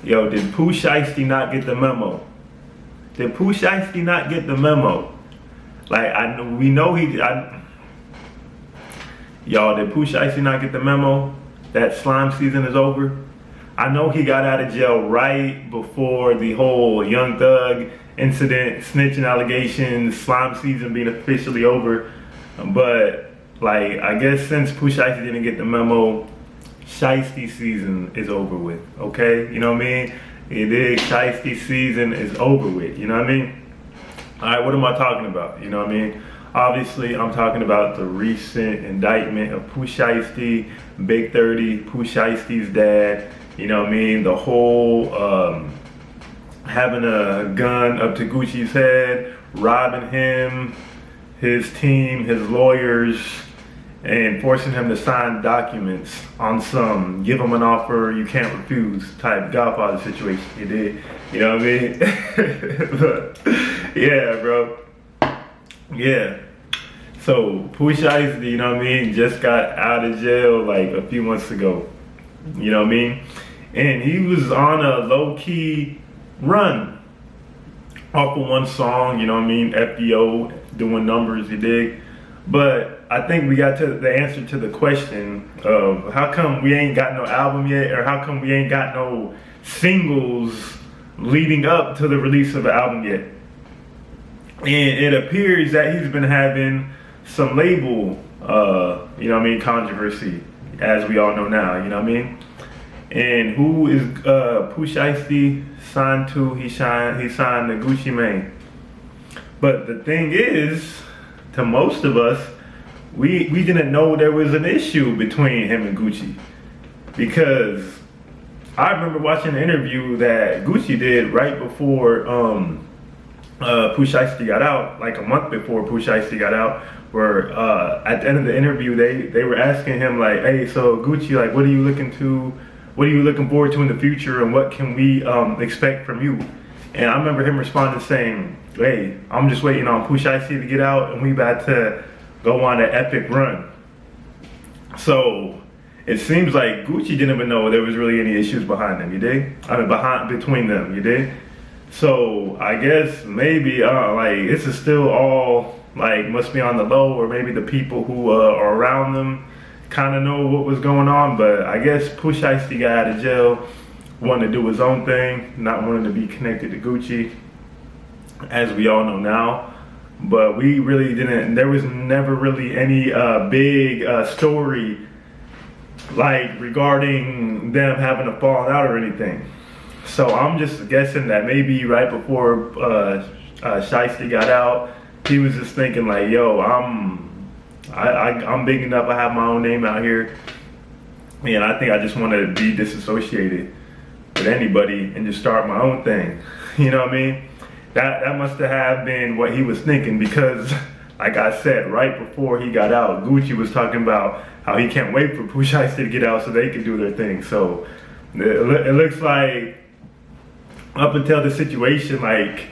Yo, did Pooh Shiesty not get the memo? Did Pooh Shiesty not get the memo? Like, we know y'all, did Pooh Shiesty not get the memo that slime season is over? I know he got out of jail right before the whole Young Thug incident, snitching allegations, slime season being officially over. But, like, I guess since Pooh Shiesty didn't get the memo, Shiesty season is over with, okay? You know what I mean? It is, Shiesty season is over with, you know what I mean? Alright, what am I talking about? You know what I mean? Obviously, I'm talking about the recent indictment of Pooh Shiesty, Big 30, Pooh Shiesty's dad, you know what I mean? The whole having a gun up to Gucci's head, robbing him, his team, his lawyers, and forcing him to sign documents on some give him an offer you can't refuse type Godfather situation. You did, you know what I mean? But, yeah, bro. Yeah. So Pooh Shiesty, you know what I mean, just got out of jail like a few months ago. You know what I mean? And he was on a low-key run off of one song, you know what I mean? FDO, doing numbers, you dig? But I think we got to the answer to the question of how come we ain't got no album yet, or how come we ain't got no singles leading up to the release of the album yet. And it appears that he's been having some label, you know what I mean, controversy, as we all know now, you know what I mean? And who is Pooh Shiesty signed to? He signed to Gucci Mane. But the thing is, to most of us, we didn't know there was an issue between him and Gucci, because I remember watching an interview that Gucci did right before Pooh Shiesty got out, like a month before Pooh Shiesty got out, where at the end of the interview they were asking him like, hey, so Gucci, like, what are you looking forward to in the future, and what can we expect from you? And I remember him responding saying, hey, I'm just waiting on Pooh Shiesty to get out, and we about to go on an epic run. So it seems like Gucci didn't even know there was really any issues behind them, you dig? I mean, between them, you dig? So I guess maybe like this is still all like must be on the low, or maybe the people who are around them kind of know what was going on. But I guess Pooh Shiesty got out of jail, wanted to do his own thing, not wanting to be connected to Gucci, as we all know now. But we really didn't, there was never really any big story like regarding them having a falling out or anything. So I'm just guessing that maybe right before Shiesty got out, he was just thinking like, yo, I'm big enough, I have my own name out here, and I think I just want to be disassociated with anybody and just start my own thing. You know what I mean? That must have been what he was thinking, because like I said, right before he got out, Gucci was talking about how he can't wait for Pooh Shiesty to get out so they can do their thing. So it looks like up until the situation, like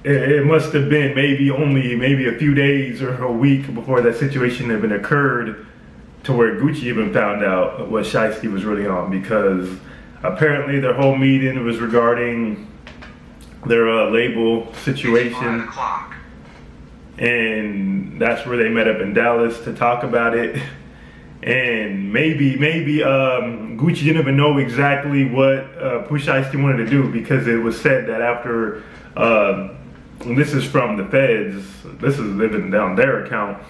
it must have been maybe a few days or a week before that situation even occurred to where Gucci even found out what Shiesty was really on, because apparently their whole meeting was regarding their label situation, and that's where they met up in Dallas to talk about it. And maybe Gucci didn't even know exactly what Pooh Shiesty wanted to do, because it was said that after, this is from the feds, this is living down their account,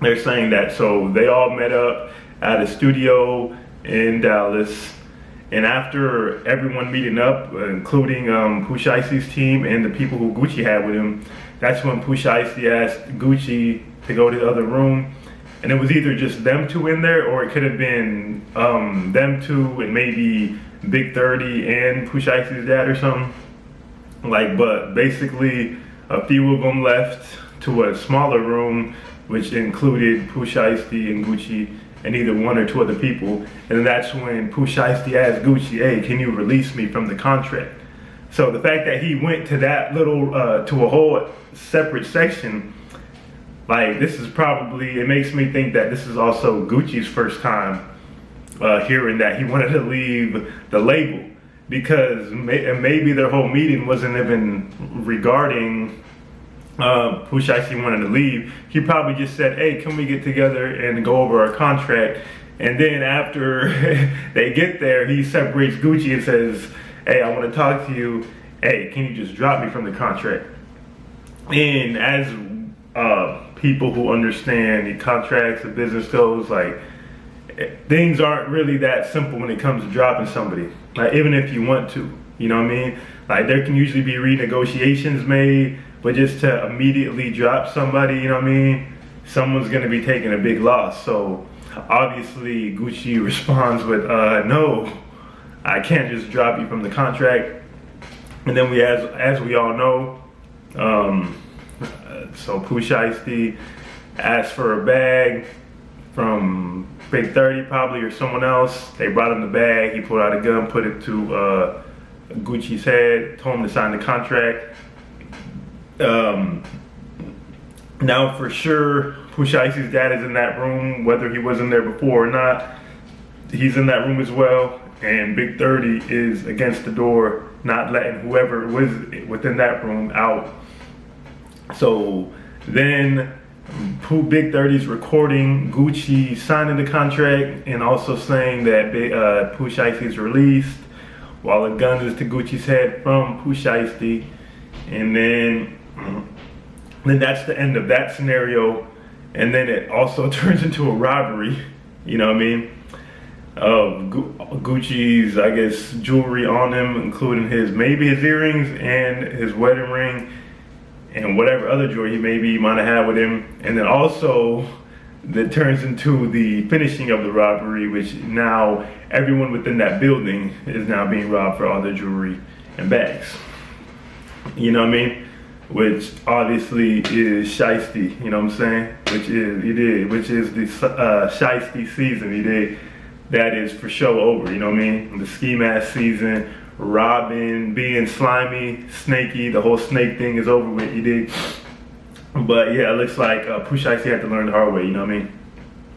they're saying that, so they all met up at a studio in Dallas, and after everyone meeting up, including Pooh Shiesty's team and the people who Gucci had with him, that's when Pooh Shiesty asked Gucci to go to the other room. And it was either just them two in there, or it could have been them two and maybe Big 30 and Pooh Shiesty's dad or something. Like, but basically a few of them left to a smaller room, which included Pooh Shiesty and Gucci and either one or two other people. And that's when Pooh Shiesty asked Gucci, hey, can you release me from the contract? So the fact that he went to that little, to a whole separate section, like, this is probably, it makes me think that this is also Gucci's first time hearing that he wanted to leave the label. because maybe their whole meeting wasn't even regarding POOH Shiesty wanted to leave. He probably just said, hey, can we get together and go over our contract? And then after they get there, he separates Gucci and says, hey, I want to talk to you. Hey, can you just drop me from the contract? And as people who understand the contracts, the business goes, like, things aren't really that simple when it comes to dropping somebody. Like, even if you want to, you know what I mean? Like, there can usually be renegotiations made, but just to immediately drop somebody, you know what I mean? Someone's gonna be taking a big loss. So obviously Gucci responds with, no, I can't just drop you from the contract. And then as we all know, so POOH Shiesty asked for a bag from Big 30 probably, or someone else. They brought him the bag. He pulled out a gun, put it to Gucci's head, told him to sign the contract. Now for sure, POOH Shiesty's dad is in that room, whether he wasn't there before or not. He's in that room as well, and Big 30 is against the door, not letting whoever was within that room out. So then Big 30's recording Gucci signing the contract and also saying that POOH Shiesty's released while a gun is to Gucci's head from POOH Shiesty. And then that's the end of that scenario. And then it also turns into a robbery, you know what I mean? Gucci's, I guess, jewelry on him, including maybe his earrings and his wedding ring and whatever other jewelry he might have had with him. And then also that turns into the finishing of the robbery, which now everyone within that building is now being robbed for all their jewelry and bags. You know what I mean? Which obviously is Shiesty, you know what I'm saying? Which is the Shiesty season. That is for sure over, you know what I mean? The ski mask season, robbing, being slimy, snaky, the whole snake thing is over with, you dig? But yeah, it looks like POOH Shiesty had to learn the hard way, you know what I mean?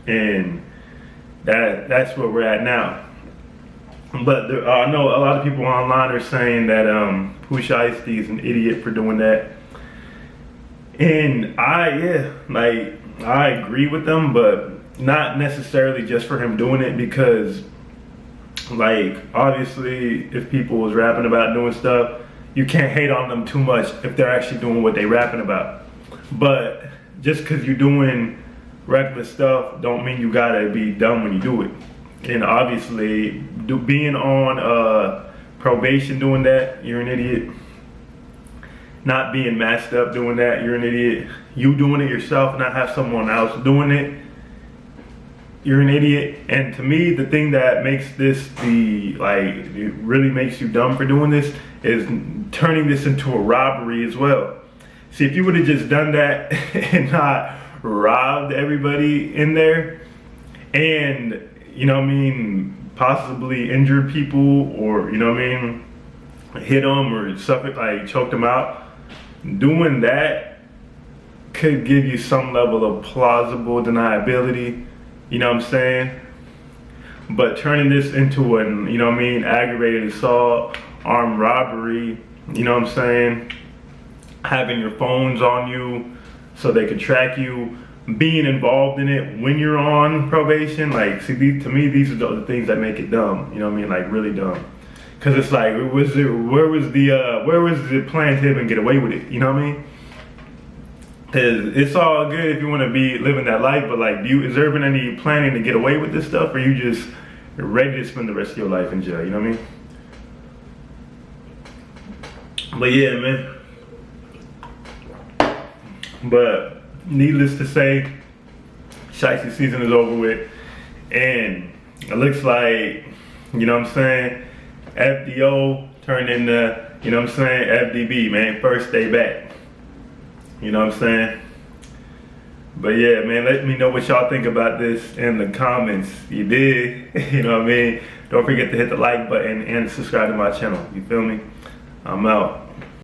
And that's where we're at now. But I know a lot of people online are saying that POOH Shiesty is an idiot for doing that. And I agree with them, but not necessarily just for him doing it, because like obviously if people was rapping about doing stuff, you can't hate on them too much if they're actually doing what they rapping about. But just because you're doing reckless stuff don't mean you gotta be dumb when you do it. And obviously being on probation doing that, you're an idiot. Not being matched up doing that, you're an idiot. You doing it yourself, not have someone else doing it, you're an idiot. And to me, the thing that makes this it really makes you dumb for doing this is turning this into a robbery as well. See, if you would have just done that and not robbed everybody in there and, you know what I mean, possibly injured people or, you know what I mean, hit them or something, like choked them out, doing that could give you some level of plausible deniability, you know what I'm saying? But turning this into an, you know what I mean, aggravated assault, armed robbery, you know what I'm saying? Having your phones on you so they could track you, being involved in it when you're on probation, like, see, to me, these are the things that make it dumb, you know what I mean, like really dumb. Cause it's like, where was the plan to even get away with it, you know what I mean? Cause it's all good if you want to be living that life, but like, is there even any planning to get away with this stuff, or you just ready to spend the rest of your life in jail, you know what I mean? But yeah, man. But needless to say, Shiesty season is over with, and it looks like, you know what I'm saying, FDO turned into, you know what I'm saying, FDB, man, first day back. You know what I'm saying? But yeah, man, let me know what y'all think about this in the comments. You did, you know what I mean? Don't forget to hit the like button and subscribe to my channel. You feel me? I'm out.